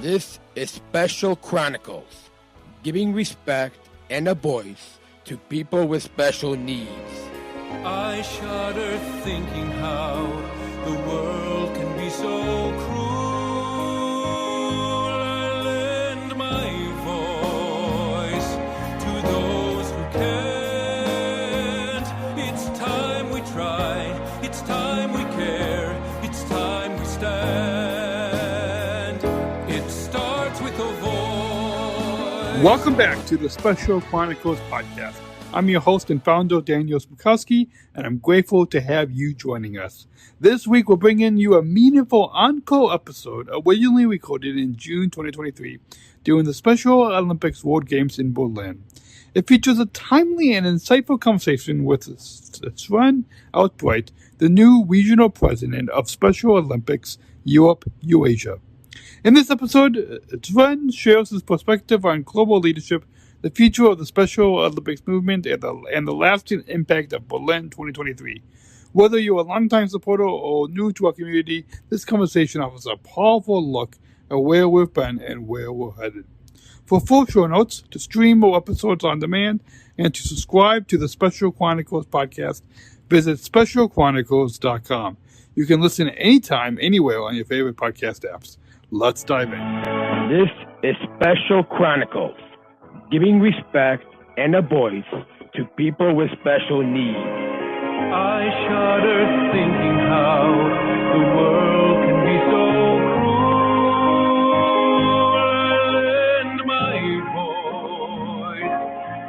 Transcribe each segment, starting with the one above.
This is Special Chronicles, giving respect and a voice to people with special needs. I shudder thinking how the world can be so cruel. I lend my voice to those who can't. It's time we try, it's time we care, it's time we stand. It starts with a voice. Welcome back to the Special Chronicles Podcast. I'm your host and founder, Daniel Smrokowski, and I'm grateful to have you joining us. This week, we're bringing you a meaningful encore episode originally recorded in June 2023 during the Special Olympics World Games in Berlin. It features a timely and insightful conversation with Sven Albrecht, the new regional president of Special Olympics Europe, Eurasia. In this episode, Sven shares his perspective on global leadership, the future of the Special Olympics movement, and the lasting impact of Berlin 2023. Whether you're a longtime supporter or new to our community, this conversation offers a powerful look at where we've been and where we're headed. For full show notes, to stream more episodes on demand, and to subscribe to the Special Chronicles Podcast, visit specialchronicles.com. You can listen anytime, anywhere on your favorite podcast apps. Let's dive in. This is Special Chronicles, giving respect and a voice to people with special needs. I shudder thinking how the world can be so cruel. I lend my voice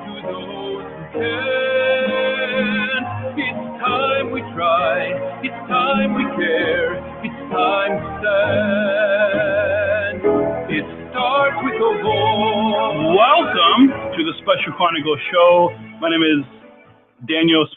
to those who can. It's time we try, it's time we care, it's time to stand. It starts with a voice. Welcome to the Special Chronicles Show. My name is Daniel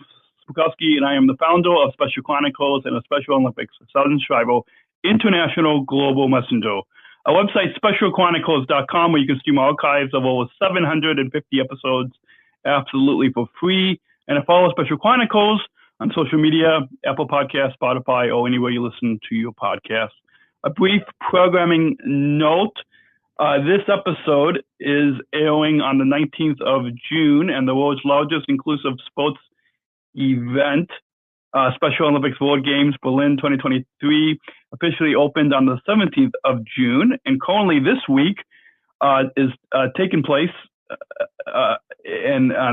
Smrokowski, and I am the founder of Special Chronicles and the Special Olympics Southern Tribal International Global Messenger. Our website, specialchronicles.com, where you can stream archives of over 750 episodes absolutely for free. And to follow Special Chronicles on social media, Apple Podcasts, Spotify, or anywhere you listen to your podcasts. A brief programming note. This episode is airing on the 19th of June, and the world's largest inclusive sports event, Special Olympics World Games Berlin 2023, officially opened on the 17th of June, and currently this week is taking place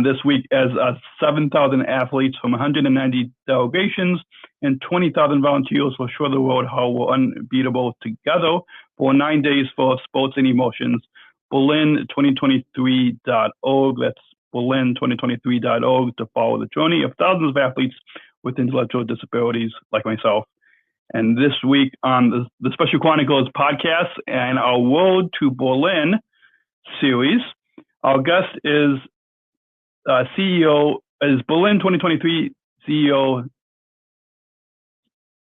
this week as 7,000 athletes from 190 delegations and 20,000 volunteers will show the world how we're unbeatable together for 9 days full of sports and emotions. Berlin2023.org. That's Berlin2023.org to follow the journey of thousands of athletes with intellectual disabilities like myself. And this week on the Special Chronicles Podcast and our Road to Berlin series, our guest is Berlin 2023 CEO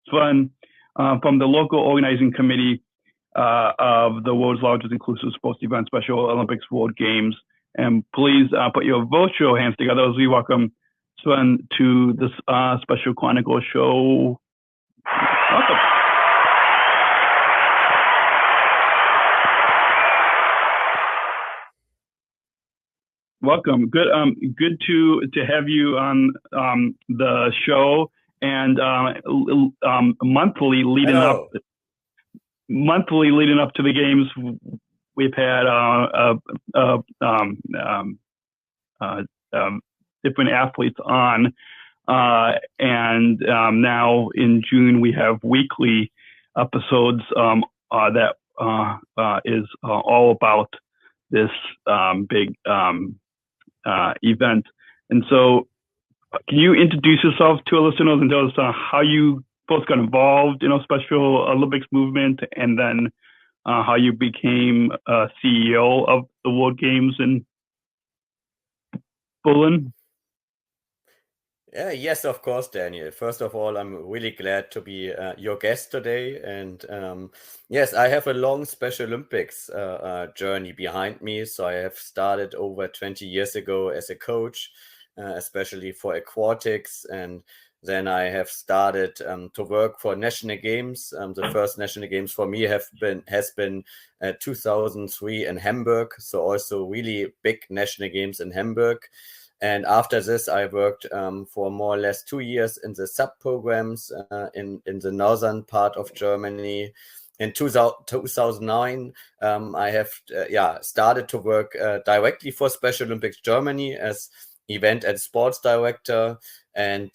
Sven from the local organizing committee of the world's largest inclusive sports event, Special Olympics World Games. And please put your virtual hands together as we welcome Sven to this Special Chronicles show. Welcome. Welcome. Good to have you on the show, and monthly leading up to the games. We've had different athletes on, and now in June we have weekly episodes that is all about this big event. And so, can you introduce yourself to our listeners and tell us how you both got involved in the Special Olympics movement, and then how you became CEO of the World Games in Berlin? Yes, of course, Daniel. First of all, I'm really glad to be your guest today. And yes, I have a long Special Olympics journey behind me. So I have started over 20 years ago as a coach, especially for aquatics. And Then I have started to work for national games. The first national games for me has been 2003 in Hamburg. So also really big national games in Hamburg. And after this, I worked for more or less 2 years in the sub-programs in the northern part of Germany. In 2009, I have started to work directly for Special Olympics Germany as event and sports director, and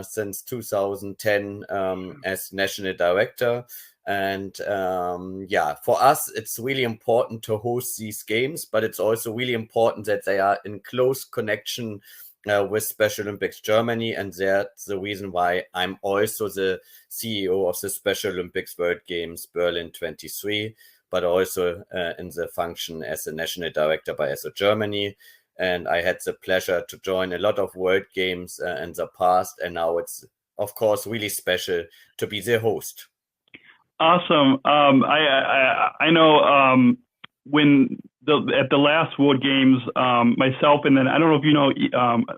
since 2010 as national director. And for us, it's really important to host these games, but it's also really important that they are in close connection with Special Olympics Germany. And that's the reason why I'm also the CEO of the Special Olympics World Games Berlin 23, but also in the function as the national director by ESO Germany. And I had the pleasure to join a lot of World Games in the past. And now it's, of course, really special to be the host. Awesome. I know when at the last World Games, myself and then I don't know if you know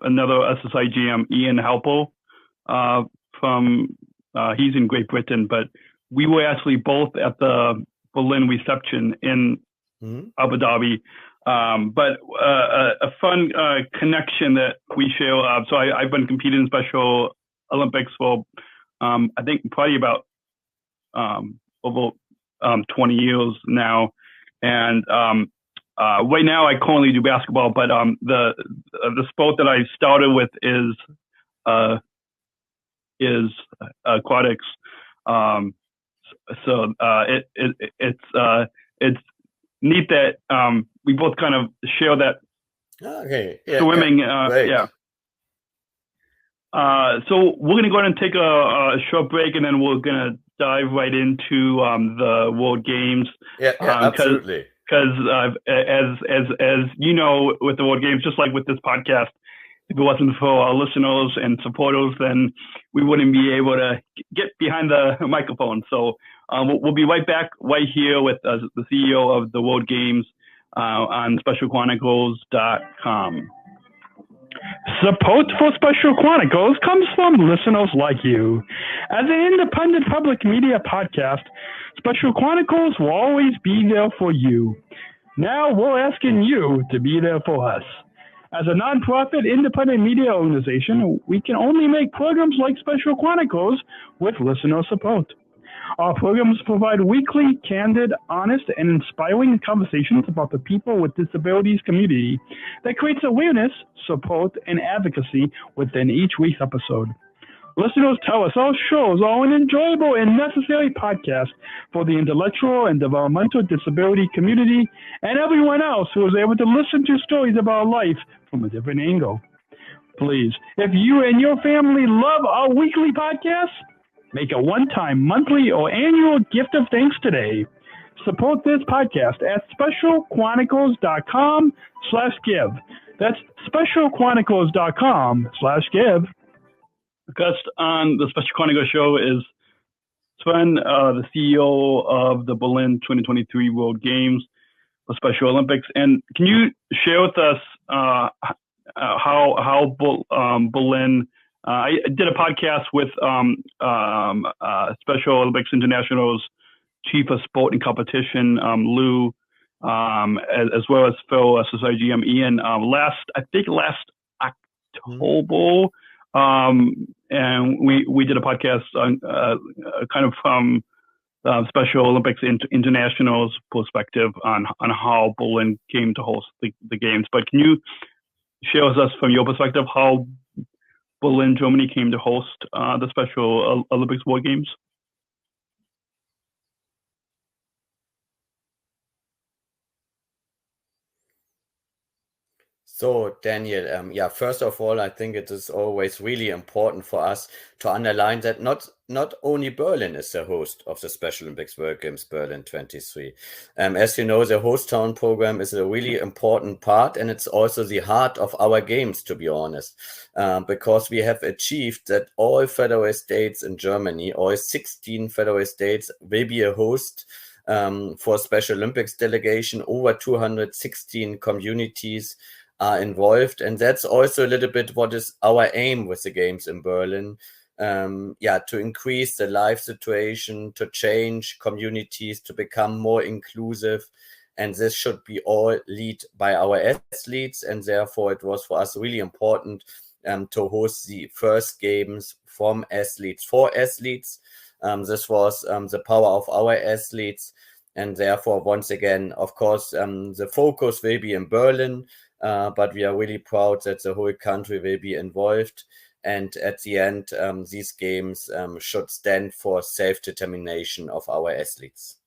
another SSI GM, Ian Halpo, from he's in Great Britain, but we were actually both at the Berlin reception in Abu Dhabi. But a fun connection that we share. So I've been competing in Special Olympics for I think probably about over 20 years now, and right now I currently do basketball. But the sport that I started with is aquatics. So it's neat that we both kind of share that swimming. So we're going to go ahead and take a short break, and then we're going to dive right into the World Games. Absolutely. Because as you know, with the World Games, just like with this podcast, if it wasn't for our listeners and supporters, then we wouldn't be able to get behind the microphone. So we'll be right back right here with the CEO of the World Games on specialchronicles.com. Support for Special Chronicles comes from listeners like you. As an independent public media podcast, Special Chronicles will always be there for you. Now we're asking you to be there for us. As a nonprofit independent media organization, we can only make programs like Special Chronicles with listener support. Our programs provide weekly, candid, honest, and inspiring conversations about the people with disabilities community that creates awareness, support, and advocacy within each week's episode. Listeners tell us our shows are an enjoyable and necessary podcast for the intellectual and developmental disability community and everyone else who is able to listen to stories about life from a different angle. Please, if you and your family love our weekly podcasts, make a one-time, monthly, or annual gift of thanks today. Support this podcast at specialchronicles.com/give. That's specialchronicles.com/give. The guest on the Special Chronicles show is Sven, the CEO of the Berlin 2023 World Games, the Special Olympics. And can you share with us how Berlin? I did a podcast with Special Olympics International's Chief of Sport and Competition, Lou, as well as Phil, SSI GM Ian, last October. And we did a podcast on kind of from Special Olympics International's perspective on how Berlin came to host the games. But can you share with us from your perspective how Berlin, Germany came to host the Special Olympics World Games? So, Daniel, first of all, I think it is always really important for us to underline that not only Berlin is the host of the Special Olympics World Games Berlin 23. As you know, the host town program is a really important part, and it's also the heart of our games, to be honest, because we have achieved that all federal states in Germany, all 16 federal states, will be a host for Special Olympics delegation. Over 216 communities are involved, and that's also a little bit what is our aim with the games in Berlin, to increase the life situation, to change communities, to become more inclusive. And this should be all led by our athletes. And therefore, it was for us really important to host the first games from athletes for athletes. This was the power of our athletes. And therefore, once again, of course, the focus will be in Berlin, but we are really proud that the whole country will be involved. And at the end, these games should stand for self-determination of our athletes.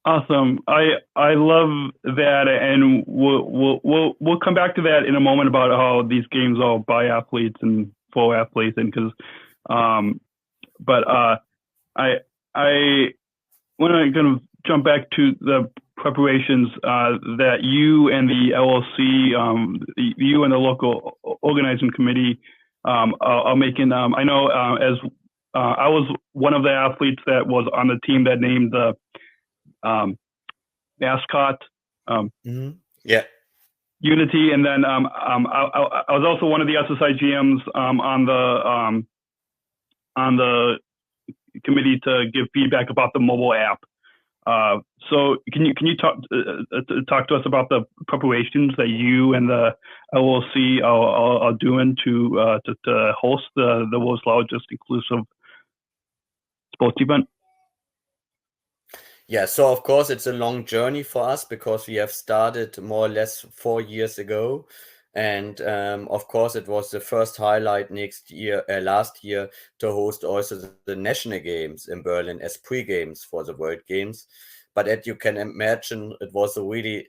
Awesome. I love that, and we'll come back to that in a moment about how these games are by athletes and for athletes, and because I want to kind of jump back to the preparations that you and the LLC, you and the local organizing committee are making. I know as I was one of the athletes that was on the team that named the mascot Unity, and then I was also one of the SSI GMs on the committee to give feedback about the mobile app. So can you talk to us about the preparations that you and the LLC are doing to host the world's largest inclusive sports event? Yeah, so of course it's a long journey for us because we have started more or less 4 years ago. And of course, it was the first highlight last year to host also the national games in Berlin as pre-games for the World Games. But as you can imagine, it was a really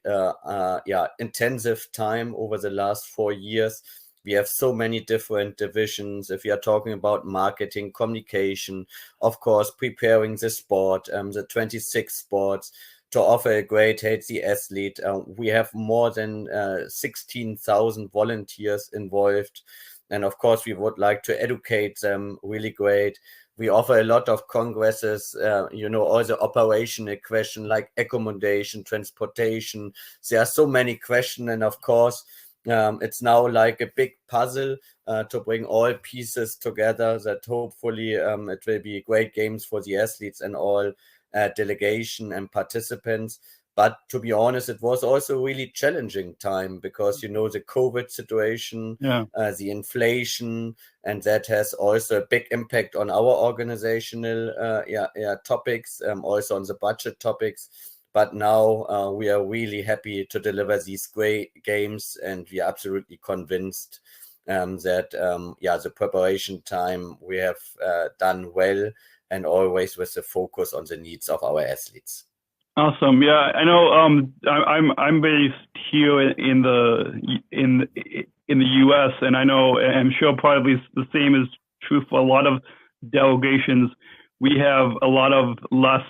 intensive time over the last 4 years. We have so many different divisions. If we are talking about marketing, communication, of course, preparing the sport, the 26 sports, to offer a great healthy athlete. We have more than 16,000 volunteers involved. And of course, we would like to educate them really great. We offer a lot of congresses, all the operational questions like accommodation, transportation. There are so many questions. And of course, it's now like a big puzzle to bring all pieces together that hopefully it will be great games for the athletes and all delegation and participants. But to be honest, it was also a really challenging time because, the COVID situation, the inflation, and that has also a big impact on our organizational topics, also on the budget topics. But now we are really happy to deliver these great games, and we are absolutely convinced that the preparation time we have done well, and always with the focus on the needs of our athletes. Awesome. Yeah, I know. I'm based here in the U.S., and I know, I'm sure probably the same is true for a lot of delegations. We have a lot of less.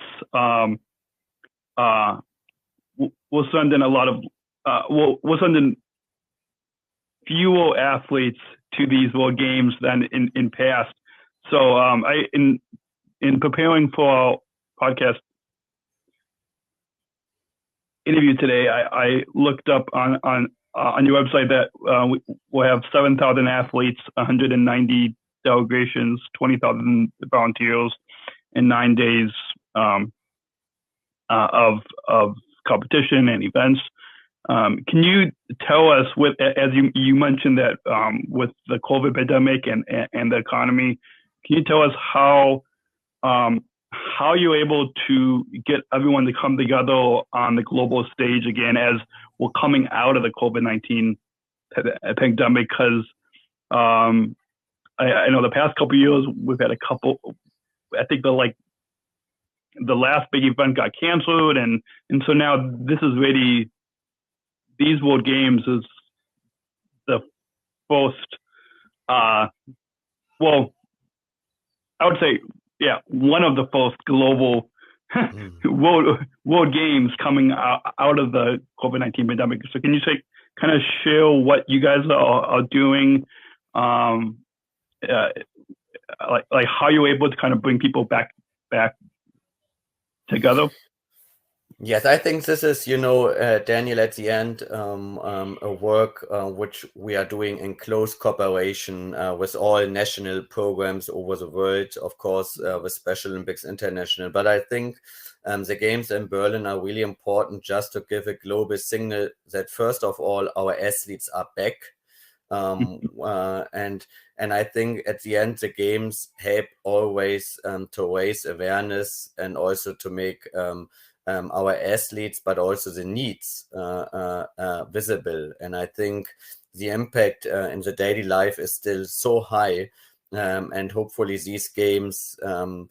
We'll send in a lot of. We'll send in fewer athletes to these World Games than in past. So in preparing for our podcast interview today, I looked up on your website that we'll have 7,000 athletes, 190 delegations, 20,000 volunteers, and 9 days of competition and events. Can you tell us, as you mentioned that with the COVID pandemic and the economy, can you tell us how you're able to get everyone to come together on the global stage again as we're coming out of the COVID-19 pandemic? Because I know the past couple of years we've had a couple. I think the last big event got canceled, and so now this is really, these World Games is the first. Well, I would say, one of the first global world games coming out of the COVID-19 pandemic. So can you kind of share what you guys are doing, like how you're able to kind of bring people back together? Yes, I think this is, Daniel, at the end, a work which we are doing in close cooperation with all national programs over the world, of course, with Special Olympics International. But I think the games in Berlin are really important just to give a global signal that, first of all, our athletes are back. And I think at the end, the games help always to raise awareness and also to make our athletes, but also the needs visible. And I think the impact in the daily life is still so high, and hopefully these games can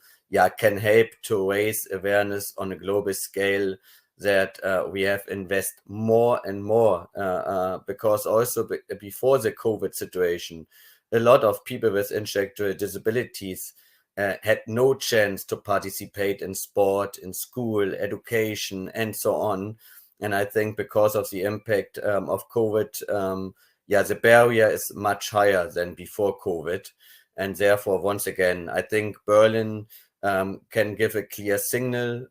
help to raise awareness on a global scale, that we have invest more and more, because also before the COVID situation, a lot of people with intellectual disabilities had no chance to participate in sport, in school, education, and so on. And I think because of the impact of COVID, the barrier is much higher than before COVID. And therefore, once again, I think Berlin can give a clear signal.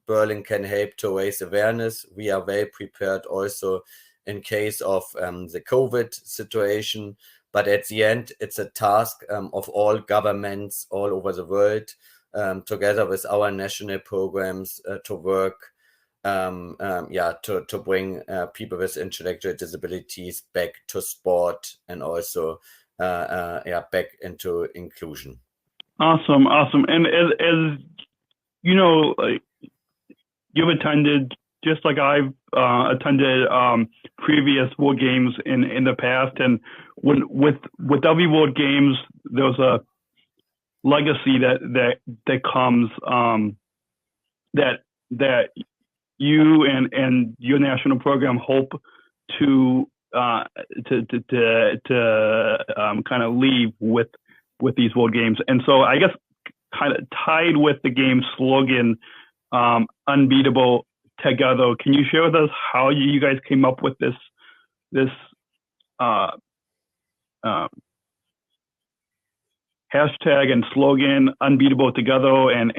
Berlin can help to raise awareness. We are well prepared also in case of the COVID situation. But at the end, it's a task of all governments all over the world, together with our national programs, to work, to bring people with intellectual disabilities back to sport, and also back into inclusion. Awesome. And as you know, you've attended, just like I've attended previous World Games in the past, and with every World Games, there's a legacy that comes, that you and your national program hope to kind of leave with these World Games. And so I guess kind of tied with the game slogan, unbeatable together, can you share with us how you guys came up with this hashtag and slogan, unbeatable together, and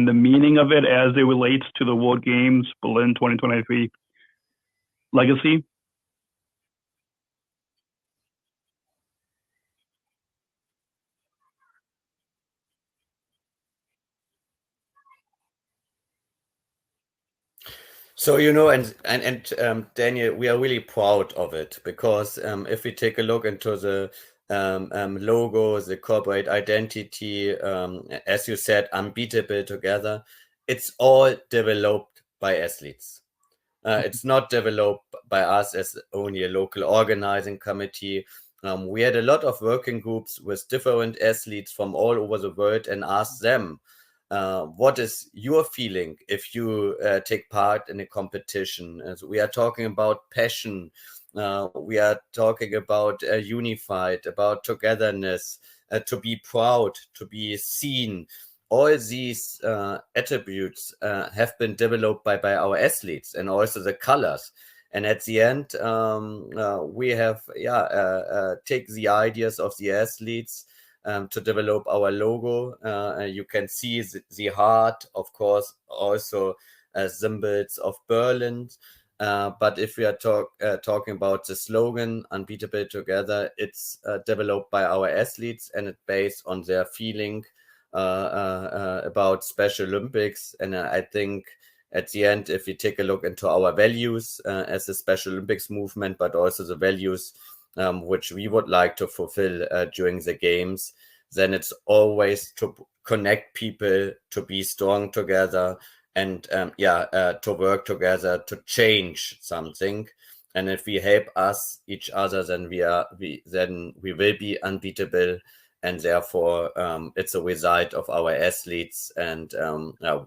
the meaning of it as it relates to the World Games Berlin 2023 legacy? So, and Daniel, we are really proud of it, because if we take a look into the logo, the corporate identity, as you said, unbeatable together, it's all developed by athletes. It's not developed by us as only a local organizing committee. We had a lot of working groups with different athletes from all over the world and asked them, what is your feeling if you take part in a competition? As we are talking about passion, we are talking about unified, about togetherness, to be proud, to be seen. All these attributes have been developed by our athletes, and also the colors. And at the end, we have take the ideas of the athletes to develop our logo. You can see the heart, of course, also symbols of Berlin. But if we are talking about the slogan, unbeatable together, it's developed by our athletes, and it's based on their feeling about Special Olympics. And I think at the end, if we take a look into our values as a Special Olympics movement, but also the values which we would like to fulfill during the games, then it's always to connect people, to be strong together, and to work together to change something. And if we help each other, then we will be unbeatable. And therefore, it's a result of our athletes, and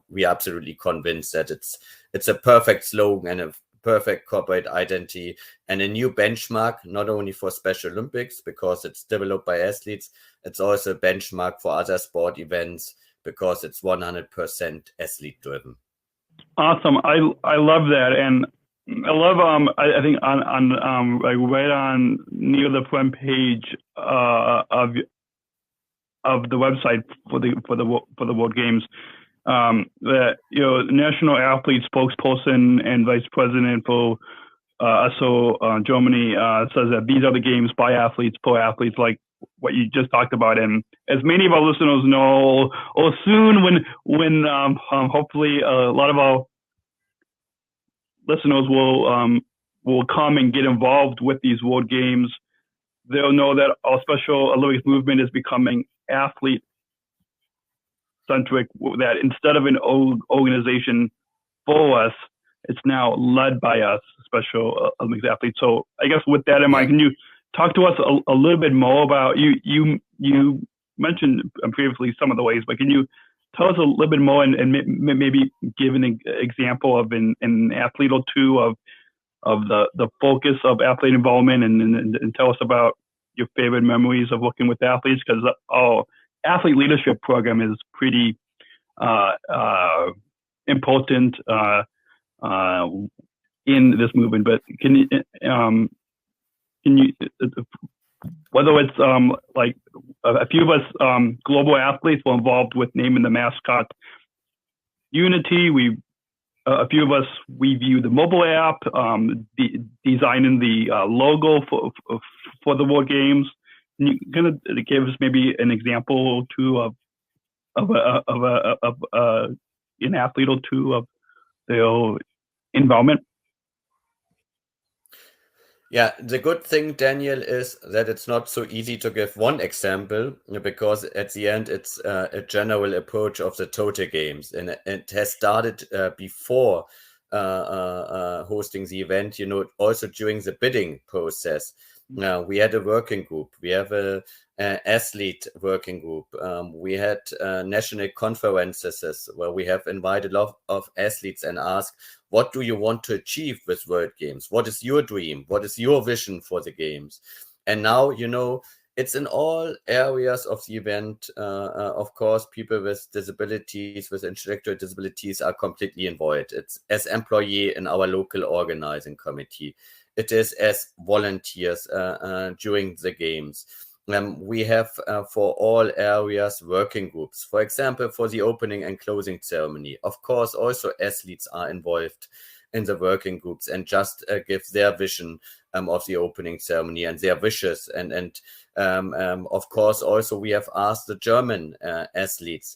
we are absolutely convinced that it's a perfect slogan and a perfect corporate identity, and a new benchmark, not only for Special Olympics, because it's developed by athletes, it's also a benchmark for other sport events, because it's 100% athlete driven. Awesome. I love that. And I love, I think on like right on near the front page of the website for the World Games, that national athlete spokesperson and vice president for SO Germany says that these are the games by athletes for athletes, like what you just talked about. And as many of our listeners know, or soon when hopefully a lot of our listeners will come and get involved with these World Games, they'll know that our Special Olympics movement is becoming athlete centric, that instead of an organization for us, it's now led by us, Special Olympics athletes. So I guess with that in mind, can you talk to us a little bit more about, you mentioned previously some of the ways, but can you tell us a little bit more and maybe give an example of an athlete or two of the focus of athlete involvement, and tell us about your favorite memories of working with athletes, because our athlete leadership program is pretty important in this movement. But can you whether it's like a few of us global athletes were involved with naming the mascot Unity. A few of us, we view the mobile app, designing the logo for the World Games. Can you kind of give us maybe an example or two of an athlete or two of their involvement? Yeah, the good thing, Daniel, is that it's not so easy to give one example, because at the end it's a general approach of the total games, and it has started before hosting the event. Also during the bidding process, we had a working group. We have a athlete working group. We had national conferences where we have invited a lot of athletes and asked, what do you want to achieve with World Games? What is your dream? What is your vision for the games? And now, it's in all areas of the event. Of course, people with disabilities, with intellectual disabilities are completely involved. It's as employee in our local organizing committee. It is as volunteers during the games. We have for all areas working groups. For example, for the opening and closing ceremony. Of course, also athletes are involved in the working groups and just give their vision of the opening ceremony and their wishes. And of course, also we have asked the German athletes,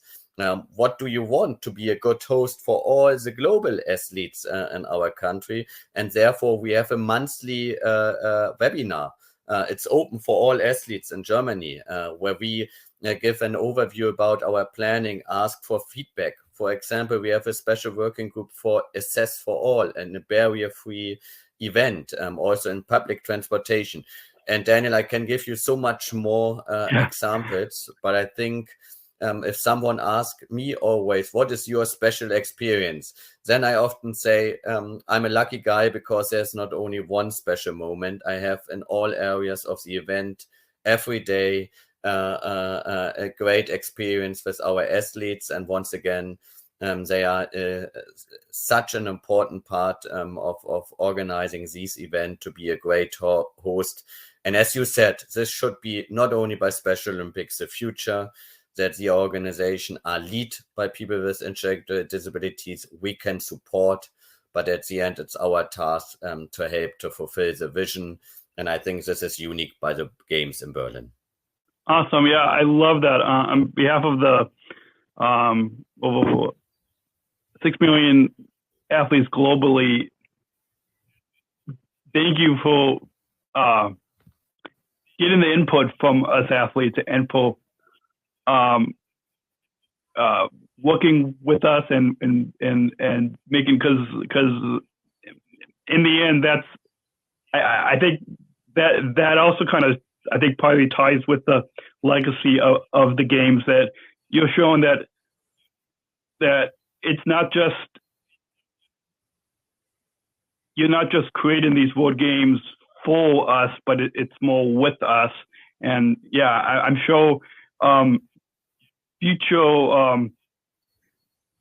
what do you want to be a good host for all the global athletes in our country? And therefore, we have a monthly webinar. It's open for all athletes in Germany, where we give an overview about our planning, ask for feedback. For example, we have a special working group for Assess for All and a barrier-free event, also in public transportation. And Daniel, I can give you so much more examples, but I think if someone asks me always, what is your special experience? Then I often say, I'm a lucky guy because there's not only one special moment. I have in all areas of the event every day a great experience with our athletes. And once again, they are such an important part of organizing this event to be a great host. And as you said, this should be not only by Special Olympics the future, that the organization are led by people with intellectual disabilities we can support, but at the end it's our task to help to fulfill the vision. And I think this is unique by the Games in Berlin. Awesome. Yeah, I love that. On behalf of the over 6 million athletes globally, thank you for getting the input from us athletes and for working with us and making, because in the end, that's I think that also kind of, I think, probably ties with the legacy of the games, that you're showing that it's not just, you're not just creating these World Games for us, but it's more with us. And yeah, I'm sure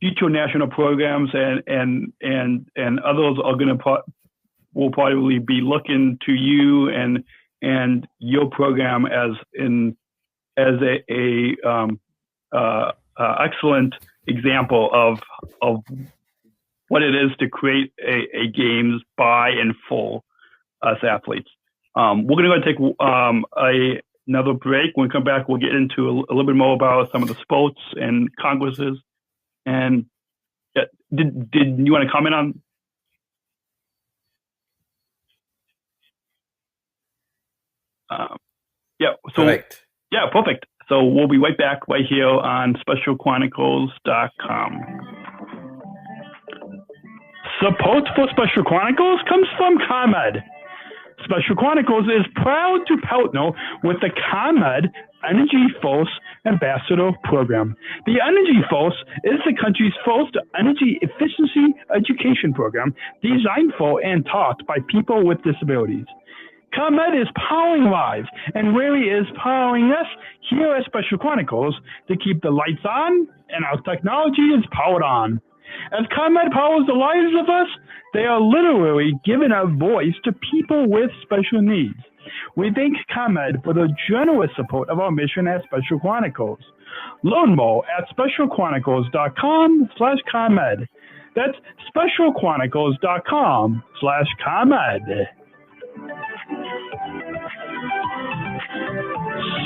future national programs and others are going to will probably be looking to you and your program as a excellent example of what it is to create a games by and for us athletes. We're going to go take another break. When we come back, we'll get into a little bit more about some of the sports and congresses. And did you want to comment on? Correct. Yeah, perfect. So we'll be right back right here on specialchronicles.com. Support for Special Chronicles comes from ComEd. Special Chronicles is proud to partner with the ComEd Energy Force Ambassador Program. The Energy Force is the country's first energy efficiency education program designed for and taught by people with disabilities. ComEd is powering lives and really is powering us here at Special Chronicles to keep the lights on and our technology is powered on. As ComEd powers the lives of us, they are literally giving a voice to people with special needs. We thank ComEd for the generous support of our mission at Special Chronicles. Learn more at specialchronicles.com/ComEd. That's specialchronicles.com/ComEd.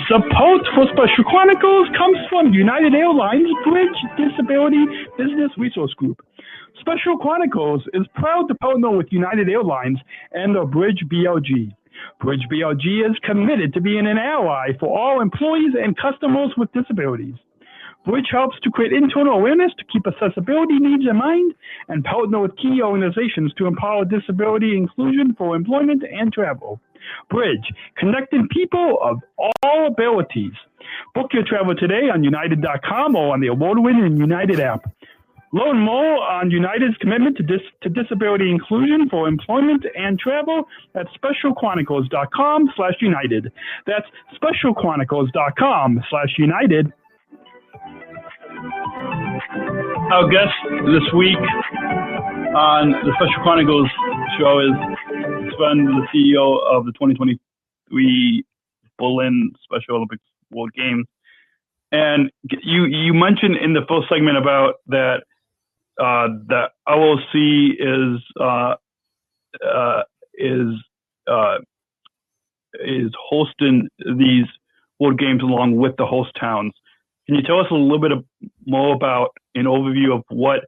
Support for Special Chronicles comes from United Airlines Bridge Disability Business Resource Group. Special Chronicles is proud to partner with United Airlines and the Bridge BLG. Bridge BLG is committed to being an ally for all employees and customers with disabilities. Bridge helps to create internal awareness to keep accessibility needs in mind and partner with key organizations to empower disability inclusion for employment and travel. Bridge, connecting people of all abilities. Book your travel today on United.com or on the award-winning United app. Learn more on United's commitment to disability inclusion for employment and travel at specialchronicles.com/United. That's specialchronicles.com/United. Our guest this week on the Special Chronicles show is Sven, the CEO of the 2023 Berlin Special Olympics World Games. And you mentioned in the first segment about that the LOC is hosting these World Games along with the host towns. Can you tell us a little bit more about an overview of what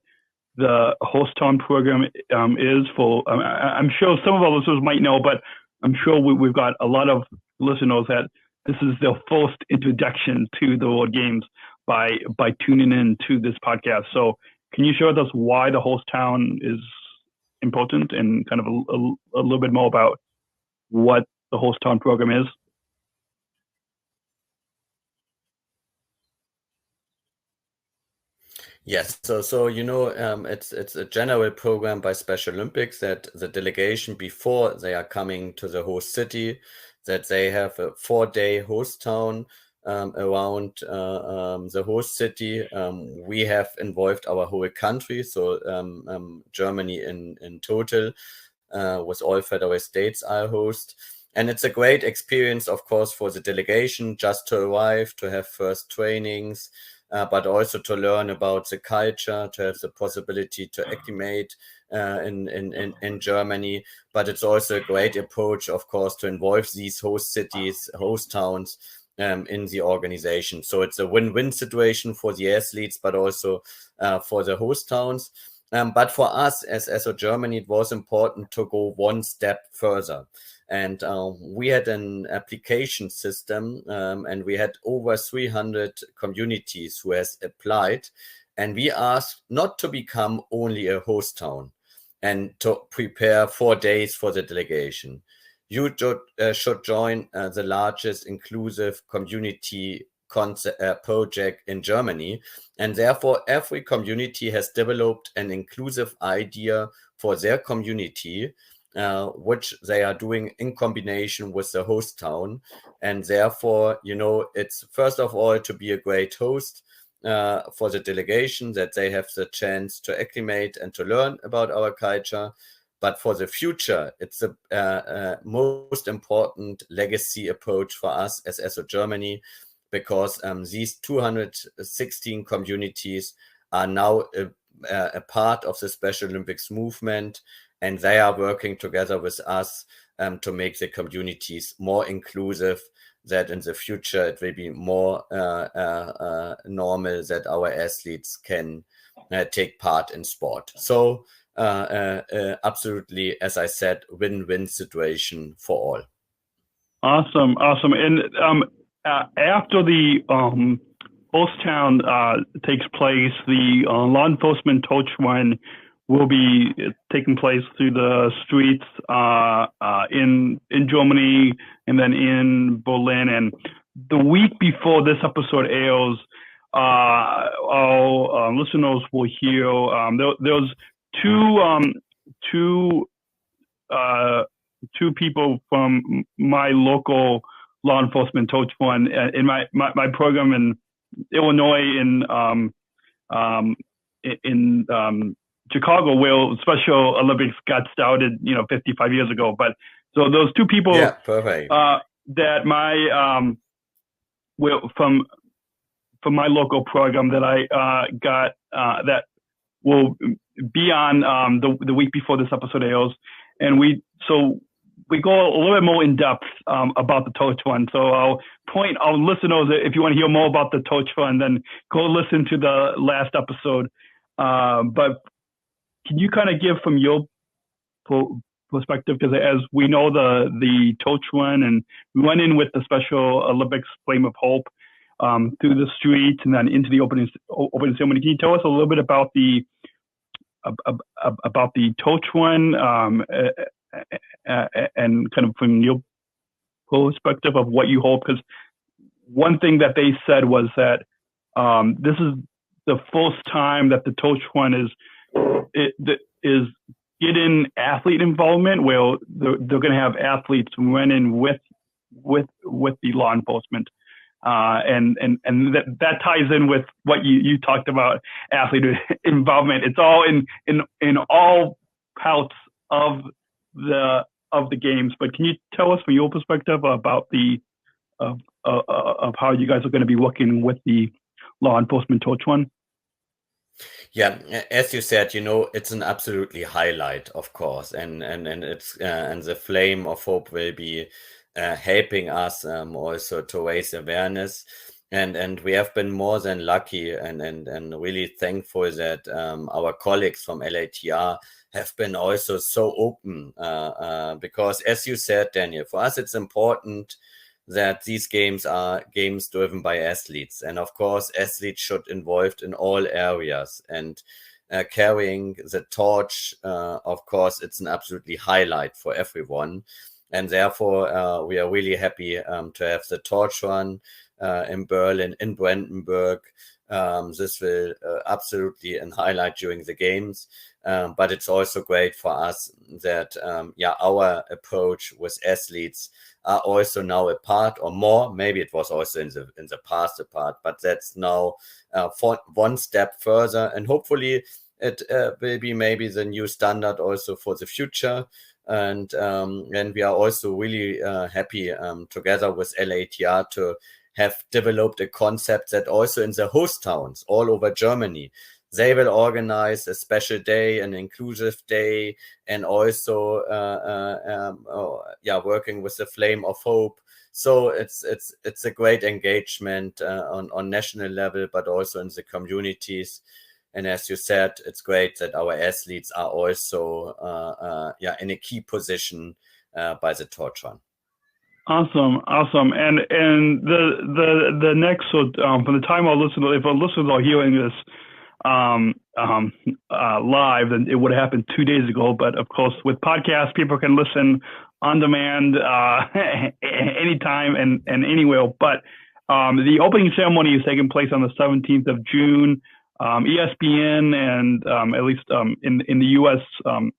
the host town program is for? I'm sure some of our listeners might know, but I'm sure we've got a lot of listeners that this is their first introduction to the World Games by tuning in to this podcast. So can you share with us why the host town is important and kind of a little bit more about what the host town program is? Yes, so it's a general program by Special Olympics that the delegation, before they are coming to the host city, that they have a 4-day host town around the host city. We have involved our whole country, so Germany in total, with all federal states are host. And it's a great experience, of course, for the delegation just to arrive, to have first trainings, but also to learn about the culture, to have the possibility to acclimate in Germany. But it's also a great approach, of course, to involve these host cities, host towns in the organization. So it's a win-win situation for the athletes, but also for the host towns. But for us, as a Germany, it was important to go one step further. And we had an application system, and we had over 300 communities who has applied. And we asked not to become only a host town and to prepare 4 days for the delegation. You should join the largest inclusive community project in Germany. And therefore, every community has developed an inclusive idea for their community, which they are doing in combination with the host town. And therefore, it's first of all to be a great host for the delegation, that they have the chance to acclimate and to learn about our culture. But for the future, it's the most important legacy approach for us as a Germany, because these 216 communities are now a part of the Special Olympics movement, and they are working together with us to make the communities more inclusive, that in the future it will be more normal that our athletes can take part in sport. So absolutely, as I said, win-win situation for all. Awesome. And after the host town takes place, the law enforcement torch run will be taking place through the streets in Germany and then in Berlin. And the week before this episode airs, our listeners will hear there's two people from my local law enforcement torch run in my program in Illinois in Chicago, where Special Olympics got started 55 years ago. But so those two people perfect. That my from my local program that I got that will be on the week before this episode airs, and we go a little bit more in depth about the torch run. So I'll point our listeners, if you want to hear more about the torch run, then go listen to the last episode. But can you kind of give from your perspective, because as we know the torch run, and we went in with the Special Olympics Flame of Hope through the streets and then into the opening ceremony. Can you tell us a little bit about the torch run and kind of from your perspective of what you hope? Because one thing that they said was that this is the first time that the torch run is getting athlete involvement, where they're going to have athletes run in with the law enforcement, and that ties in with what you talked about, athlete involvement. It's all in all parts of the games. But can you tell us from your perspective about of how you guys are going to be working with the law enforcement torch run? Yeah, as you said, it's an absolutely highlight, of course, and it's and the Flame of Hope will be helping us also to raise awareness, and we have been more than lucky and really thankful that our colleagues from LATR have been also so open because, as you said, Daniel, for us it's important that these games are games driven by athletes. And of course, athletes should be involved in all areas. And carrying the torch, of course, it's an absolutely highlight for everyone. And therefore, we are really happy to have the torch run in Berlin, in Brandenburg. This will absolutely a highlight during the games. But it's also great for us that, our approach with athletes are also now a part, or more, maybe it was also in the past a part, but that's now for one step further, and hopefully it will be maybe the new standard also for the future. And we are also really happy together with LATR to have developed a concept that also in the host towns all over Germany, they will organize a special day, an inclusive day, and also working with the Flame of Hope. So it's a great engagement on national level, but also in the communities. And as you said, it's great that our athletes are also in a key position by the torch run. Awesome. And the next, from the time our listeners are hearing this live, and it would have happened 2 days ago, but of course with podcasts people can listen on demand anytime and anywhere. But the opening ceremony is taking place on the 17th of June. ESPN and at least in the US on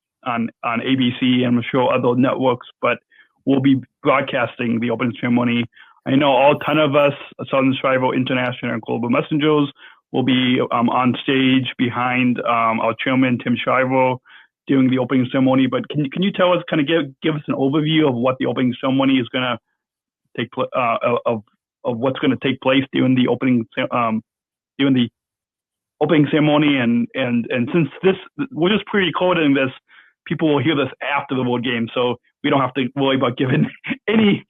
ABC and I'm sure other networks, but we'll be broadcasting the opening ceremony. I know all 10 of us, Southern Shriver International and Global Messengers, will be on stage behind our chairman, Tim Shriver, during the opening ceremony. But can you tell us, kind of give us an overview of what the opening ceremony is going to take of what's going to take place during the opening ceremony, and since we're just pre-recording this, people will hear this after the World Game, so we don't have to worry about giving any.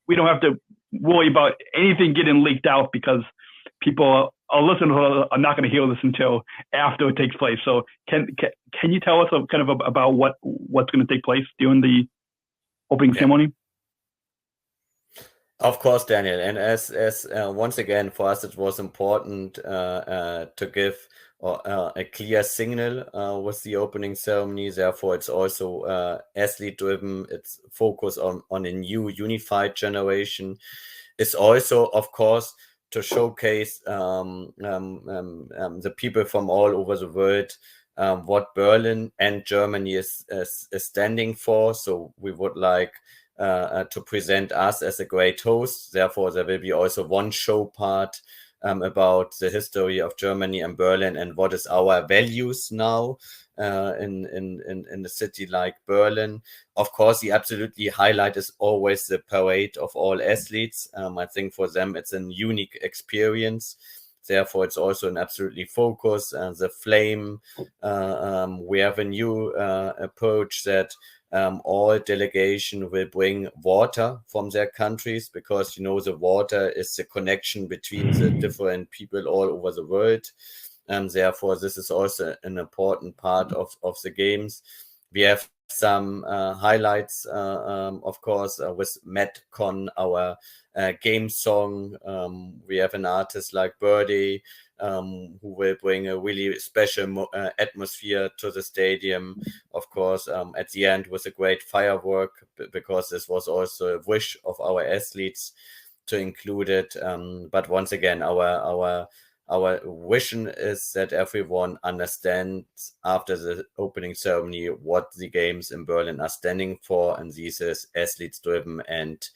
We don't have to worry about anything getting leaked out because people are listening are not going to hear this until after it takes place. So can you tell us kind of about what's going to take place during the opening ceremony? Of course, Daniel. And as once again, for us, it was important to give a clear signal with the opening ceremony. Therefore, it's also athlete-driven. It's focused on a new unified generation. It's also, of course, to showcase the people from all over the world what Berlin and Germany is standing for. So we would like to present us as a great host. Therefore, there will be also one show part about the history of Germany and Berlin and what is our values now in a city like Berlin. Of course, the absolutely highlight is always the parade of all athletes. I think for them it's a unique experience. Therefore, it's also an absolutely focus. The flame, we have a new approach that all delegation will bring water from their countries because, the water is the connection between the different people all over the world. Therefore, this is also an important part of the games. We have some highlights, of course, with Metcon, our game song. We have an artist like Birdie, who will bring a really special atmosphere to the stadium. Of course, at the end with a great firework, because this was also a wish of our athletes to include it. But once again, our vision is that everyone understands after the opening ceremony what the games in Berlin are standing for, and this is athletes driven and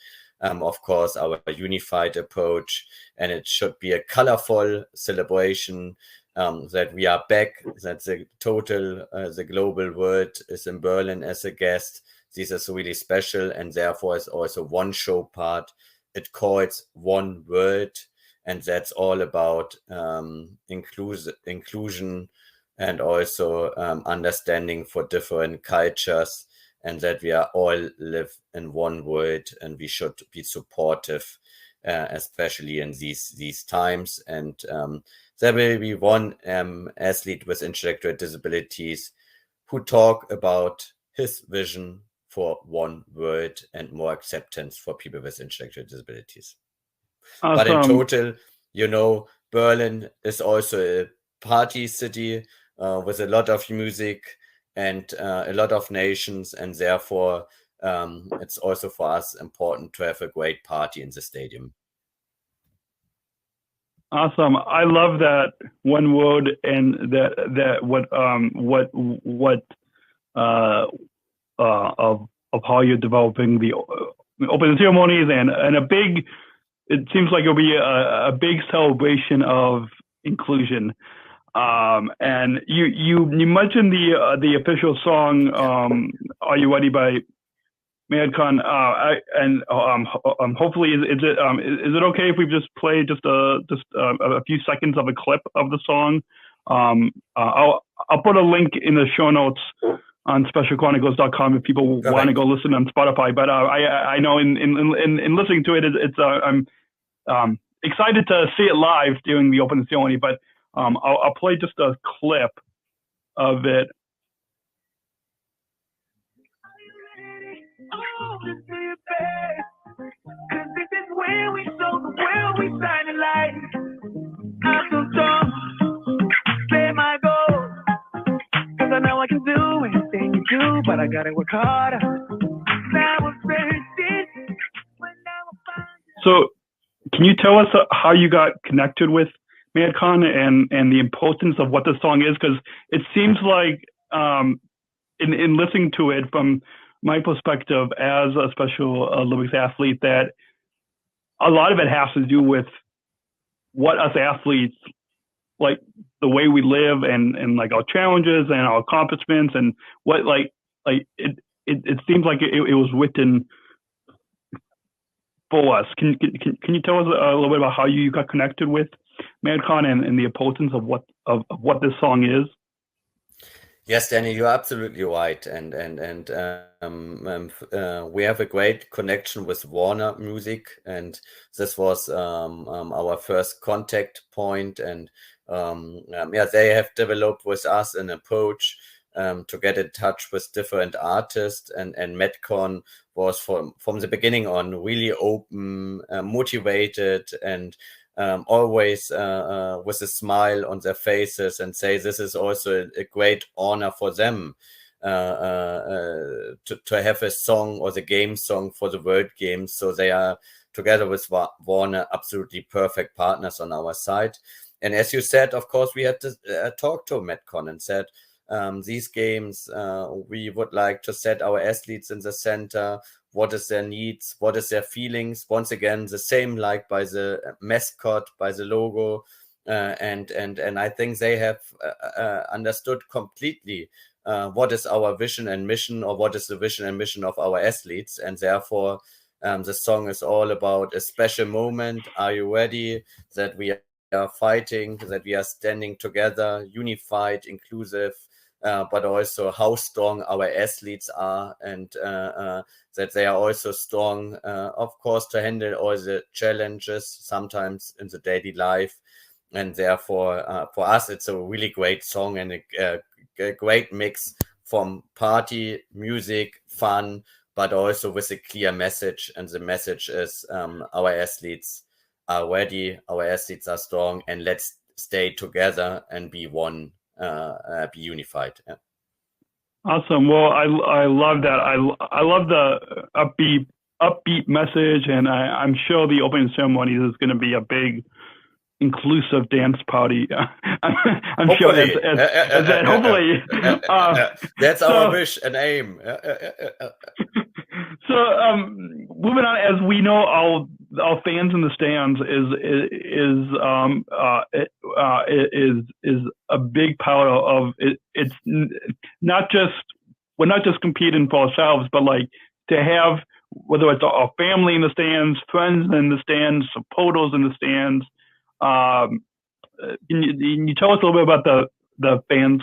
of course our unified approach, and it should be a colorful celebration that we are back, that the global world is in Berlin as a guest. This is really special, and therefore is also one show part. It calls One World, and that's all about inclusion and also understanding for different cultures, and that we are all live in one world, and we should be supportive, especially in these times. And there will be one athlete with intellectual disabilities who talk about his vision for one world and more acceptance for people with intellectual disabilities. Awesome. But in total, Berlin is also a party city with a lot of music and a lot of nations, and therefore it's also for us important to have a great party in the stadium. Awesome! I love that one word, and that of how you're developing the opening ceremonies, and a big. It seems like it'll be a big celebration of inclusion. And you mentioned the official song "Are You Ready" by Madcon, and hopefully is it okay if we just play just a few seconds of a clip of the song? I'll put a link in the show notes on specialchronicles.com if people want to go listen on Spotify. But I know in listening to it, I'm excited to see it live during the opening ceremony. But I'll play just a clip of it. I know I can do anything you do, but I gotta work harder. So, can you tell us how you got connected with Madcon and the importance of what the song is? Because it seems like, in listening to it from my perspective as a Special Olympics athlete, that a lot of it has to do with what us athletes, like the way we live and like our challenges and our accomplishments, and what it seems like it was written for us. Can you tell us a little bit about how you got connected with Madcon and the importance of what this song is? Yes, Danny, you're absolutely right, and we have a great connection with Warner Music, and this was our first contact point, and they have developed with us an approach to get in touch with different artists, and Metcon was from the beginning on really open, motivated, and always with a smile on their faces, and say this is also a great honor for them to have a song or the game song for the World Games. So they are, together with Warner, absolutely perfect partners on our side. And as you said, of course, we had to talk to Metcon and said, these games, we would like to set our athletes in the center. What is their needs? What is their feelings? Once again, the same like by the mascot, by the logo, and I think they have understood completely what is our vision and mission, or what is the vision and mission of our athletes, and therefore the song is all about a special moment. Are you ready? That we are fighting, that we are standing together, unified, inclusive. But also how strong our athletes are, and that they are also strong, of course, to handle all the challenges sometimes in the daily life. And therefore, for us, it's a really great song and a great mix from party, music, fun, but also with a clear message. And the message is our athletes are ready, our athletes are strong, and let's stay together and be one. Be unified. Yeah. Awesome. Well, I love that. I love the upbeat message, and I'm sure the opening ceremony is going to be a big inclusive dance party. I'm sure as that hopefully. That's our wish and aim. So moving on, as we know, our fans in the stands is a big part of it. It's not just, we're not just competing for ourselves, but like to have, whether it's our family in the stands, friends in the stands, supporters in the stands. Can you tell us a little bit about the fans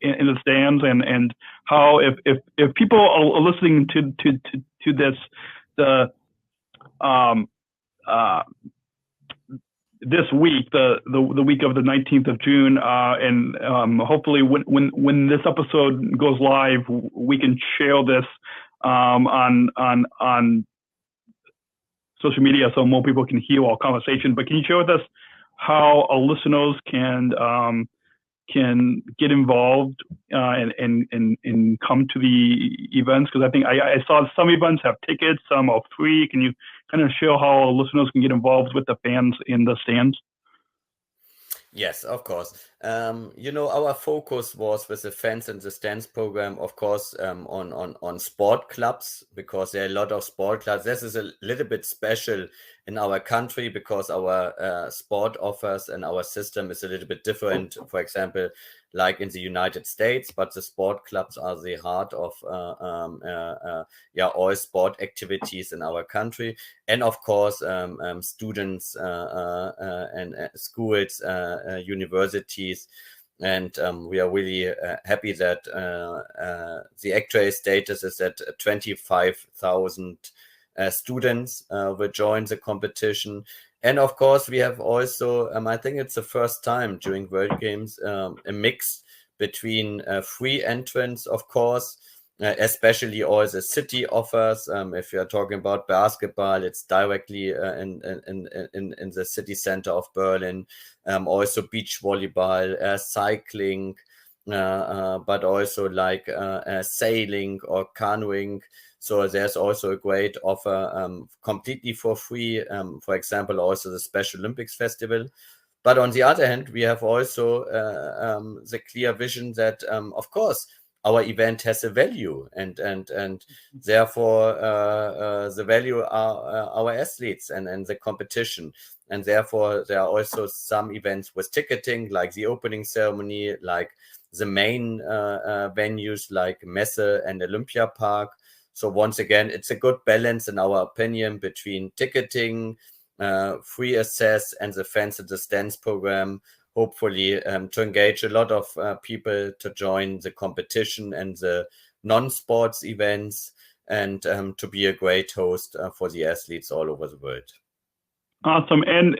in the stands, and how if people are listening to this this week, the week of the 19th of June, and hopefully when this episode goes live, we can share this on social media so more people can hear our conversation. But can you share with us how our listeners can get involved and come to the events? Because I think I saw some events have tickets, some are free. Can you kind of show how our listeners can get involved with the fans in the stands? Yes, of course. Our focus was with the Fans in the Stands program, of course, on sport clubs, because there are a lot of sport clubs. This is a little bit special in our country because our sport offers and our system is a little bit different, for example, like in the United States, but the sport clubs are the heart of all sport activities in our country. And of course, students and schools, universities. And we are really happy that the actual status is that 25,000 students will join the competition. And of course, we have also, I think it's the first time during World Games, a mix between free entrants, of course, especially all the city offers. If you're talking about basketball, it's directly in the city center of Berlin. Also beach volleyball, cycling, but also like sailing or canoeing. So there's also a great offer completely for free. For example, also the Special Olympics Festival. But on the other hand, we have also the clear vision that, of course, our event has a value, and therefore the value are our athletes and the competition. And therefore, there are also some events with ticketing, like the opening ceremony, like the main venues like Messe and Olympia Park. So once again, it's a good balance in our opinion between ticketing, free access and the Fans at the Stands program, hopefully to engage a lot of people to join the competition and the non-sports events, and to be a great host for the athletes all over the world. Awesome. And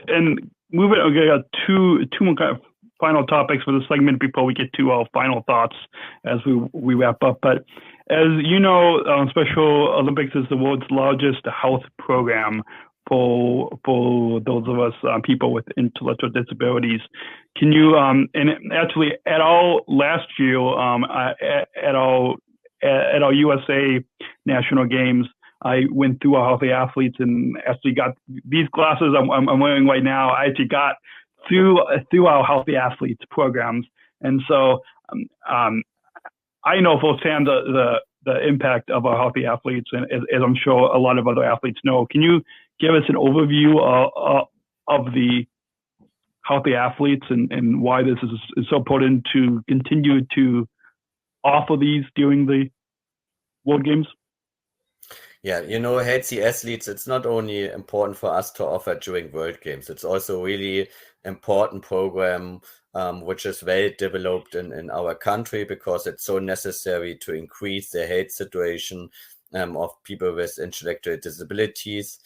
moving, okay, got two more kind of final topics for the segment before we get to our final thoughts as we wrap up. But as you know, Special Olympics is the world's largest health program for those of us people with intellectual disabilities. Can you and actually at our last year at our USA National Games, I went through our healthy athletes and actually got these glasses I'm wearing right now. I actually got through our healthy athletes programs, and so I know firsthand the impact of our healthy athletes, and as I'm sure a lot of other athletes know. Can you give us an overview of the healthy athletes and why this is so important to continue to offer these during the World Games? Yeah, healthy athletes, it's not only important for us to offer during World Games, it's also really important program which is well developed in our country, because it's so necessary to increase the health situation of people with intellectual disabilities.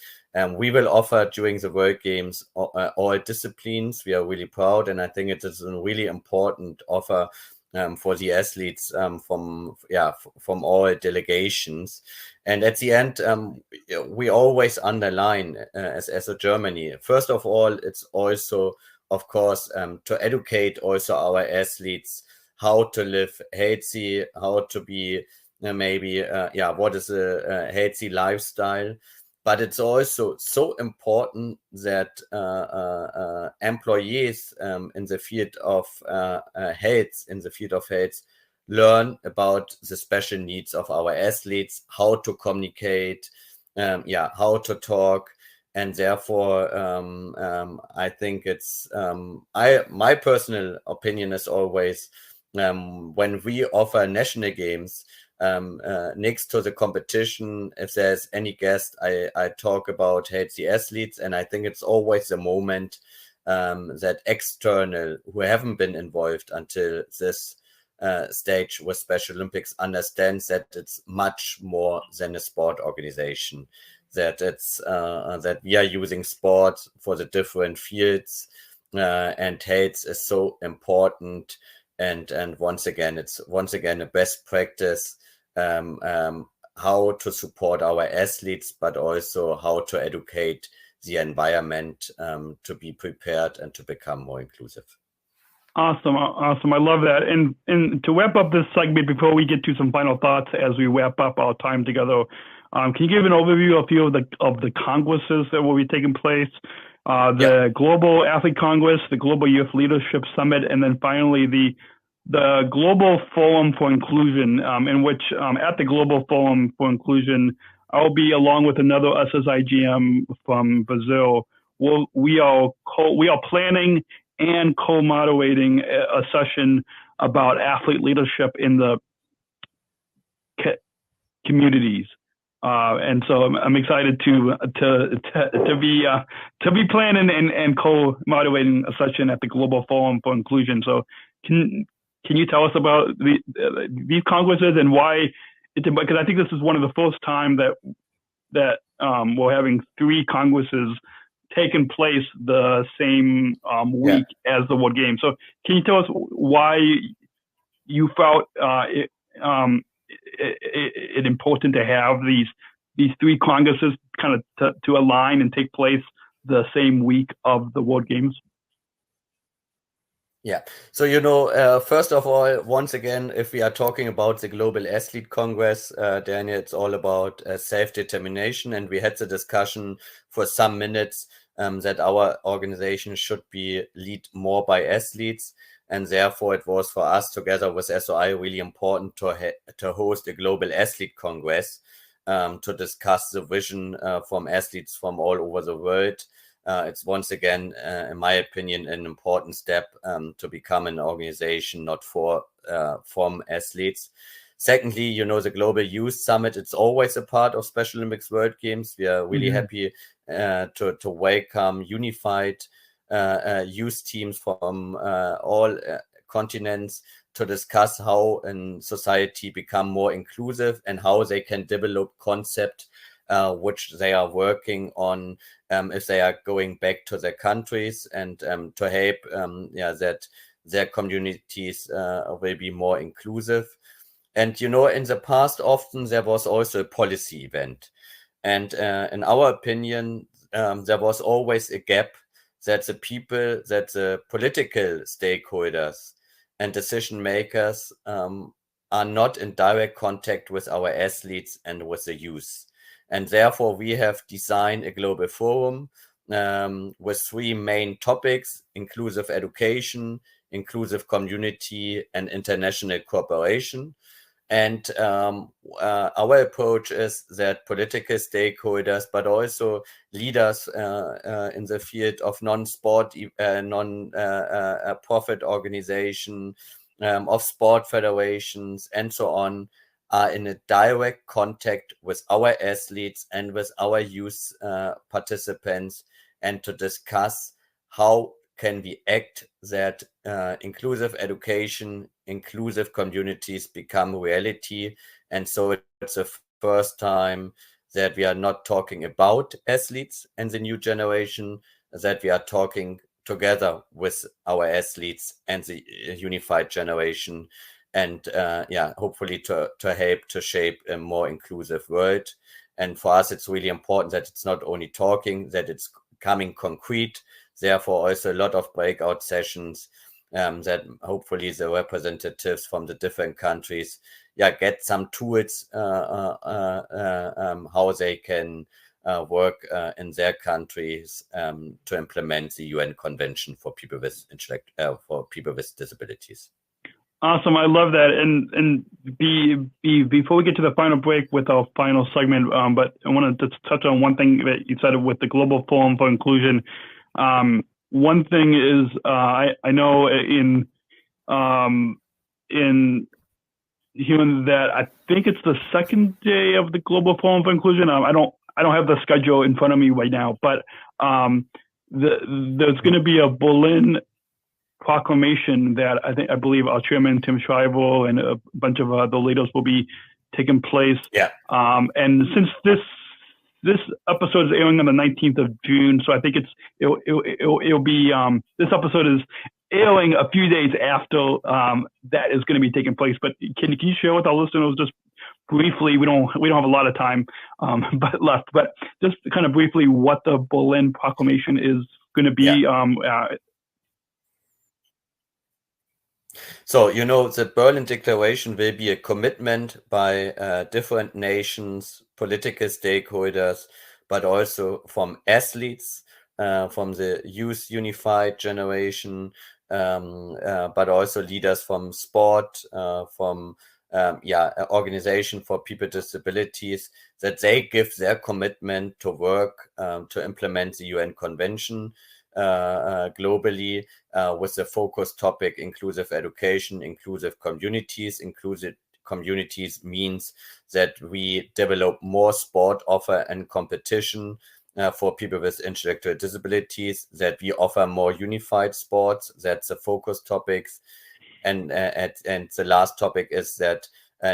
We will offer during the World Games all disciplines. We are really proud, and I think it is a really important offer for the athletes from all delegations. And at the end, we always underline as a Germany, first of all, it's also, of course, to educate also our athletes how to live healthy, how to be what is a healthy lifestyle. But it's also so important that employees in the field of health, learn about the special needs of our athletes, how to communicate, how to talk, and therefore I think it's my personal opinion is always when we offer national games. Next to the competition, if there's any guest, I talk about healthy athletes, and I think it's always a moment that external who haven't been involved until this stage with Special Olympics understands that it's much more than a sport organization, that it's that we are using sport for the different fields, and health is so important. And once again, it's a best practice. How to support our athletes, but also how to educate the environment to be prepared and to become more inclusive. Awesome. I love that. And to wrap up this segment before we get to some final thoughts as we wrap up our time together, can you give an overview of a few of the congresses that will be taking place? The Global Athlete Congress, the Global Youth Leadership Summit, and then finally the Global Forum for Inclusion, in which at the Global Forum for Inclusion, I'll be along with another SSIGM from Brazil. We are planning and co-moderating a session about athlete leadership in the communities, and so I'm excited to be planning and co-moderating a session at the Global Forum for Inclusion. So can you tell us about these congresses and why? Because I think this is one of the first time that we're having three congresses taking place the same week as the World Games. So can you tell us why you felt it important to have these three congresses kind of to align and take place the same week of the World Games? Yeah. So, first of all, once again, if we are talking about the Global Athlete Congress, Daniel, it's all about self-determination. And we had the discussion for some minutes that our organization should be led more by athletes. And therefore, it was for us together with SOI really important to host a Global Athlete Congress to discuss the vision from athletes from all over the world. It's once again, in my opinion, an important step to become an organization not from athletes. Secondly, the Global Youth Summit, it's always a part of Special Olympics World Games. We are really happy to welcome unified youth teams from all continents to discuss how in society become more inclusive and how they can develop concept which they are working on if they are going back to their countries, and to help that their communities will be more inclusive. And in the past, often there was also a policy event, and in our opinion, there was always a gap that the political stakeholders and decision makers are not in direct contact with our athletes and with the youth. And therefore, we have designed a global forum with 3 main topics: inclusive education, inclusive community, and international cooperation. And our approach is that political stakeholders, but also leaders in the field of non-sport, non-profit organization, of sport federations, and so on, are in a direct contact with our athletes and with our youth participants, and to discuss how can we act that inclusive education, inclusive communities become reality. And so it's the first time that we are not talking about athletes and the new generation, that we are talking together with our athletes and the unified generation, and hopefully to help to shape a more inclusive world. And for us, it's really important that it's not only talking, that it's coming concrete. Therefore, also a lot of breakout sessions that hopefully the representatives from the different countries get some tools how they can work in their countries to implement the UN Convention for people with disabilities. Awesome, I love that. And before we get to the final break with our final segment, but I want to just touch on one thing that you said with the Global Forum for Inclusion. One thing is I know in human that I think it's the second day of the Global Forum for Inclusion. I don't have the schedule in front of me right now, but there's going to be a Berlin proclamation that I believe our chairman Tim Shriver and a bunch of the leaders will be taking place. Yeah. And since this episode is airing on the 19th of June, so I think it'll be this episode is airing a few days after that is going to be taking place. But can you share with our listeners just briefly? We don't have a lot of time left, but just kind of briefly what the Berlin Proclamation is going to be. Yeah. So, the Berlin Declaration will be a commitment by different nations, political stakeholders, but also from athletes, from the youth unified generation, but also leaders from sport, from organization for people with disabilities, that they give their commitment to work to implement the UN Convention globally, with the focus topic inclusive education, inclusive communities. Inclusive communities means that we develop more sport offer and competition for people with intellectual disabilities, that we offer more unified sports. That's the focus topics. And the last topic is that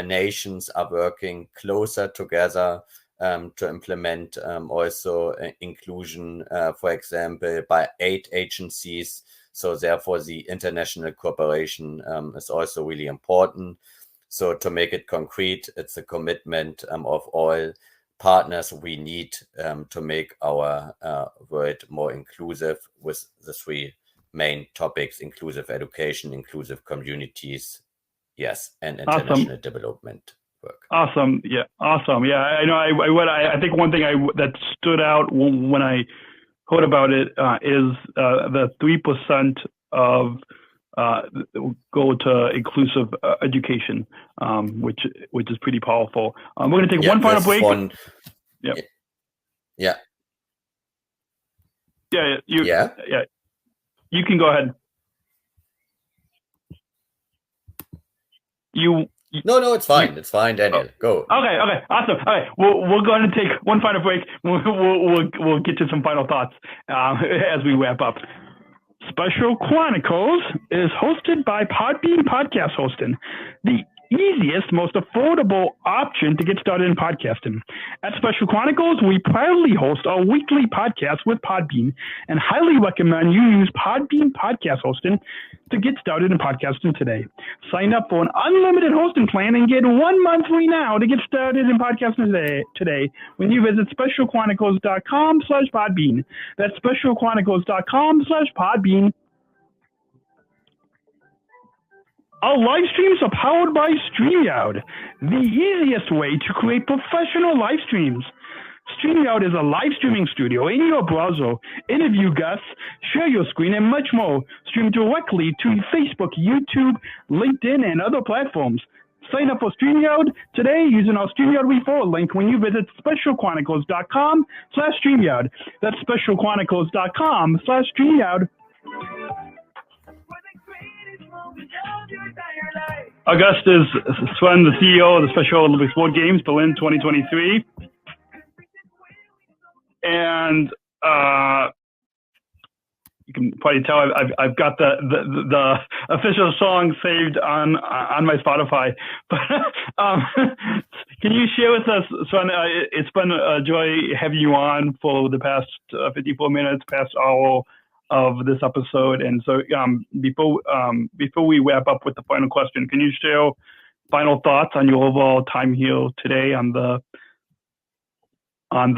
nations are working closer together to implement also inclusion, for example, by 8 agencies. So therefore, the international cooperation is also really important. So to make it concrete, it's a commitment of all partners we need to make our world more inclusive, with the 3 main topics: inclusive education, inclusive communities, and international development work. Awesome. Yeah. Awesome. Yeah. I know. I think one thing that stood out when I heard about it is the 3% of go to inclusive education, which is pretty powerful. We're going to take one final break. Yeah. You can go ahead. No, it's fine. It's fine, Daniel. Go. Okay, awesome. All right, we're going to take one final break. We'll get to some final thoughts as we wrap up. Special Chronicles is hosted by Podbean Podcast Hosting, the easiest, most affordable option to get started in podcasting. At Special Chronicles, we proudly host our weekly podcast with Podbean and highly recommend you use Podbean Podcast Hosting to get started in podcasting today. Sign up for an unlimited hosting plan and get 1 month free now to get started in podcasting today when you visit specialchronicles.com/Podbean. That's specialchronicles.com/Podbean. Our live streams are powered by StreamYard, the easiest way to create professional live streams. StreamYard is a live streaming studio in your browser. Interview guests, share your screen, and much more. Stream directly to Facebook, YouTube, LinkedIn, and other platforms. Sign up for StreamYard today using our StreamYard referral link when you visit specialchronicles.com/StreamYard. That's specialchronicles.com/StreamYard. Our guest is Sven, the CEO of the Special Olympics Board Games, Berlin 2023. And you can probably tell I've got the official song saved on my Spotify. But can you share with us, Sven? It's been a joy having you on for the past 54 minutes, past hour of this episode. And so before we wrap up with the final question, can you share final thoughts on your overall time here today on the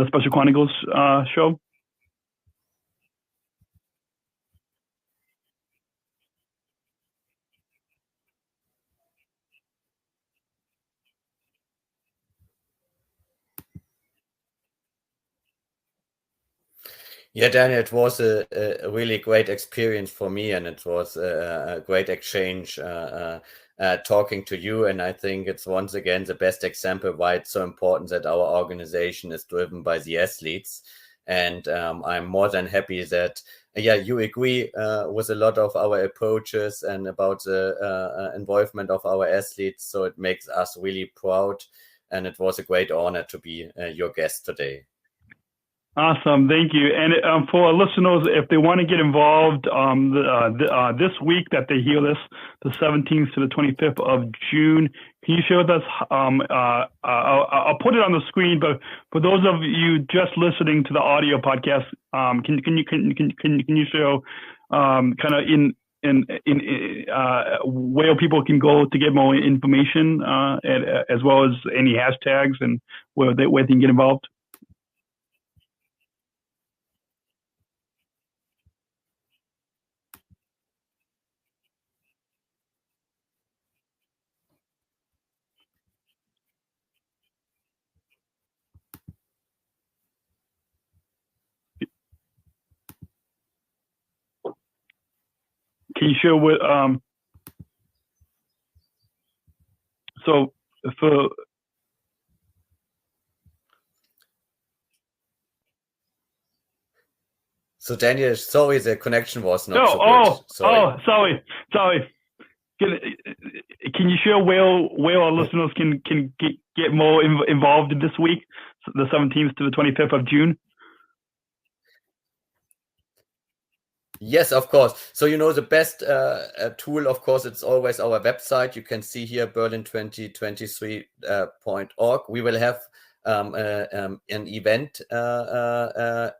Special Chronicles show? Yeah, Daniel, it was a really great experience for me, and it was a great exchange talking to you. And I think it's once again the best example why it's so important that our organization is driven by the athletes. And I'm more than happy that, you agree with a lot of our approaches and about the involvement of our athletes. So it makes us really proud. And it was a great honor to be your guest today. Awesome. Thank you. And for our listeners, if they want to get involved this week that they hear this, the 17th to the 25th of June, can you share with us? I'll put it on the screen, but for those of you just listening to the audio podcast, can you show kind of in where people can go to get more information, as well as any hashtags and where they can get involved? Can you share what? So for Daniel, sorry, the connection was not so good. Sorry. Can you share where our listeners can get more involved in this week, the 17th to the 25th of June? Yes, of course. So, the best tool, of course, it's always our website. You can see here berlin2023.org. We will have an event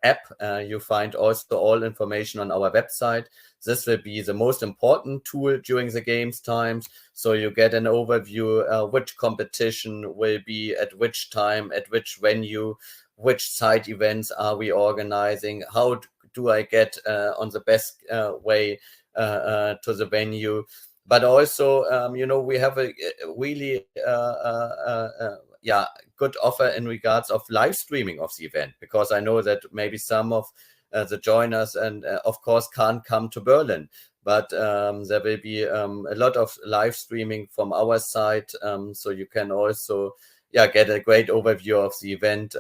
app. You find also all information on our website. This will be the most important tool during the games times. So you get an overview, which competition will be at which time, at which venue, which side events are we organizing, how do I get on the best way to the venue. But also, we have a really good offer in regards of live streaming of the event, because I know that maybe some of the joiners and of course can't come to Berlin, but there will be a lot of live streaming from our side, so you can also get a great overview of the event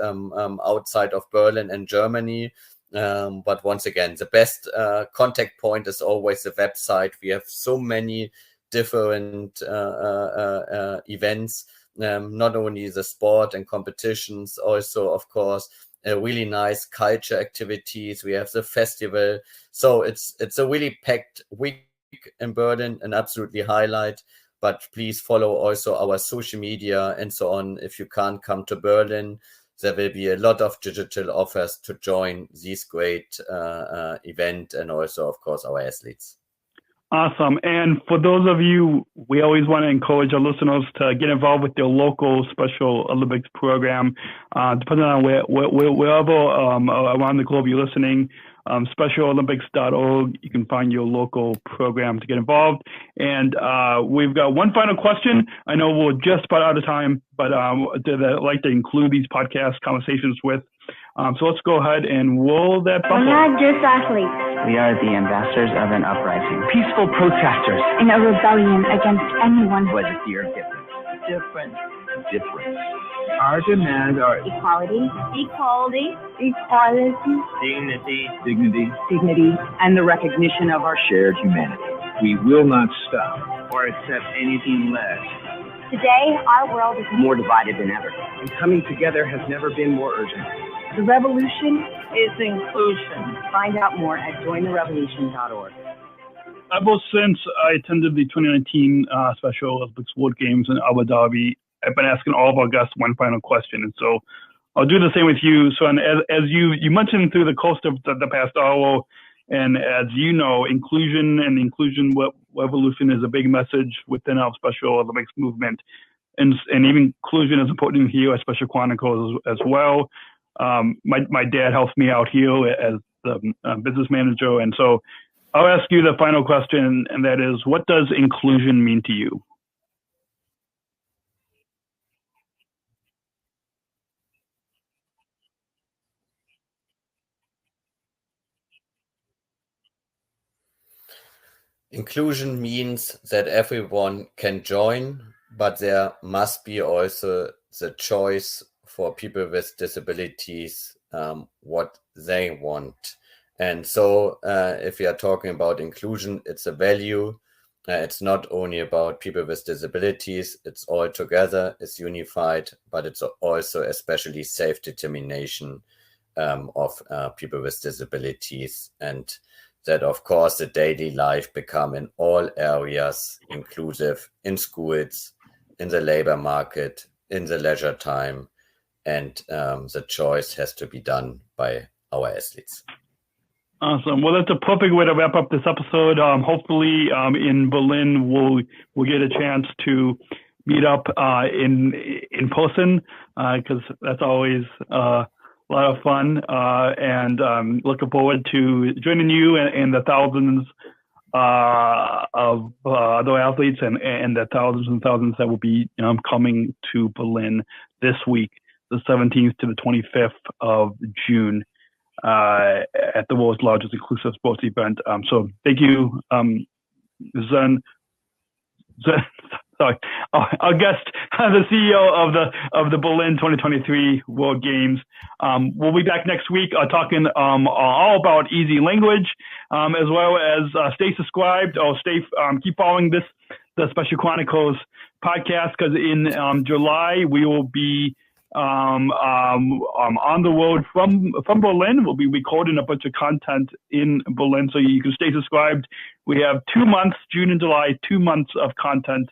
outside of Berlin and Germany. But once again, the best contact point is always the website. We have so many different events, not only the sport and competitions, also, of course, really nice culture activities. We have the festival. So it's a really packed week in Berlin, an absolutely highlight. But please follow also our social media and so on. If you can't come to Berlin, there will be a lot of digital offers to join this great event, and also, of course, our athletes. Awesome. And for those of you, we always want to encourage our listeners to get involved with their local Special Olympics program, depending on wherever around the globe you're listening. SpecialOlympics.org. You can find your local program to get involved. And we've got one final question. I know we're just about out of time, but I'd like to include these podcast conversations with. So let's go ahead and roll that buffalo. We're not just athletes. We are the ambassadors of an uprising. Peaceful protesters. In a rebellion against anyone who has a fear of difference. different. Our demands are Equality. Equality. Equality. dignity, and the recognition of our shared humanity. We will not stop or accept anything less. Today, our world is More divided than ever. And coming together has never been more urgent. The revolution Is inclusion. Find out more at jointherevolution.org. Ever since I attended the 2019 Special Olympics World Games in Abu Dhabi, I've been asking all of our guests one final question. And so I'll do the same with you. So as you mentioned through the course of the past hour, and as you know, inclusion and the inclusion revolution is a big message within our Special Olympics movement. And even inclusion is important here at Special Chronicles as well. My dad helps me out here as the business manager. And so I'll ask you the final question, and that is, what does inclusion mean to you? Inclusion means that everyone can join, but there must be also the choice for people with disabilities, what they want. And so if we are talking about inclusion, it's a value. It's not only about people with disabilities, it's all together, it's unified, but it's also especially self-determination of people with disabilities. And that, of course, the daily life become in all areas inclusive, in schools, in the labor market, in the leisure time. And the choice has to be done by our athletes. Awesome. Well, that's a perfect way to wrap up this episode. Hopefully, in Berlin, we'll get a chance to meet up in person, because that's always a lot of fun. And looking forward to joining you and the thousands of other athletes and the thousands and thousands that will be coming to Berlin this week, the 17th to the 25th of June. At the world's largest inclusive sports event. So thank you, Sven. Sorry, our guest, the CEO of the Berlin 2023 World Games. We'll be back next week talking all about easy language, as well as stay subscribed or keep following the Special Chronicles podcast, because in July we will be on the road from Berlin. We'll be recording a bunch of content in Berlin, so you can stay subscribed. We have 2 months, June and July, 2 months of content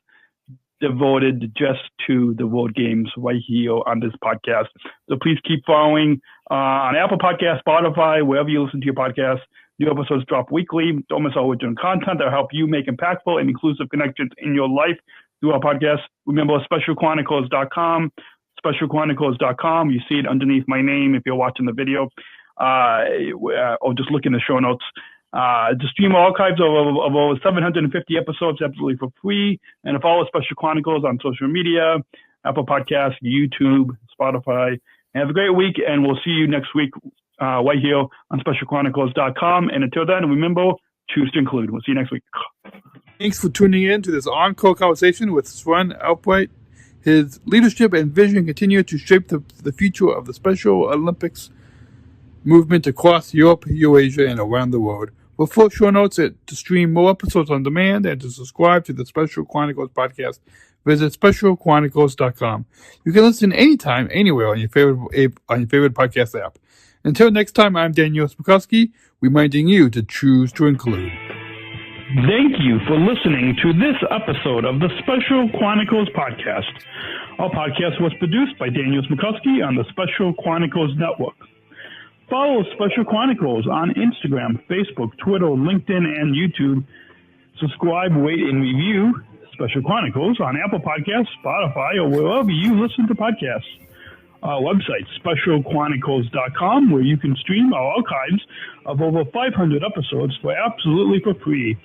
devoted just to the World Games right here on this podcast. So please keep following on Apple Podcasts, Spotify, wherever you listen to your podcasts. New episodes drop weekly. Don't miss our original content that will help you make impactful and inclusive connections in your life through our podcast. Remember, specialchronicles.com. SpecialChronicles.com. You see it underneath my name if you're watching the video, or just look in the show notes. To stream archives of over 750 episodes absolutely for free, and to follow Special Chronicles on social media, Apple Podcasts, YouTube, Spotify. And have a great week, and we'll see you next week right here on SpecialChronicles.com. And until then, remember, choose to include. We'll see you next week. Thanks for tuning in to this encore conversation with Sven Albrecht. His leadership and vision continue to shape the future of the Special Olympics movement across Europe, Eurasia, and around the world. For full show notes, to stream more episodes on demand, and to subscribe to the Special Chronicles podcast, visit specialchronicles.com. You can listen anytime, anywhere on your favorite podcast app. Until next time, I'm Daniel Smrokowski, reminding you to choose to include. Thank you for listening to this episode of the Special Chronicles Podcast. Our podcast was produced by Daniel Smrokowski on the Special Chronicles Network. Follow Special Chronicles on Instagram, Facebook, Twitter, LinkedIn, and YouTube. Subscribe, rate, and review Special Chronicles on Apple Podcasts, Spotify, or wherever you listen to podcasts. Our website, specialchronicles.com, where you can stream our archives of over 500 episodes absolutely for free.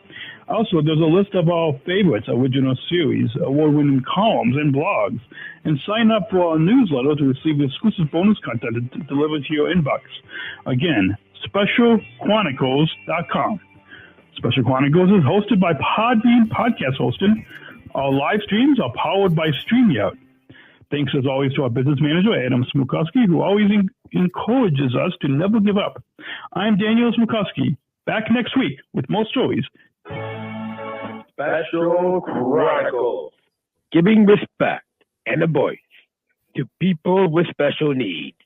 Also, there's a list of our favorites, original series, award-winning columns, and blogs. And sign up for our newsletter to receive exclusive bonus content delivered to your inbox. Again, specialchronicles.com. Special Chronicles is hosted by Podbean Podcast Hosting. Our live streams are powered by StreamYard. Thanks, as always, to our business manager, Adam Smrokowski, who always encourages us to never give up. I'm Daniel Smrokowski, back next week with more stories. Special Chronicles, giving respect and a voice to people with special needs.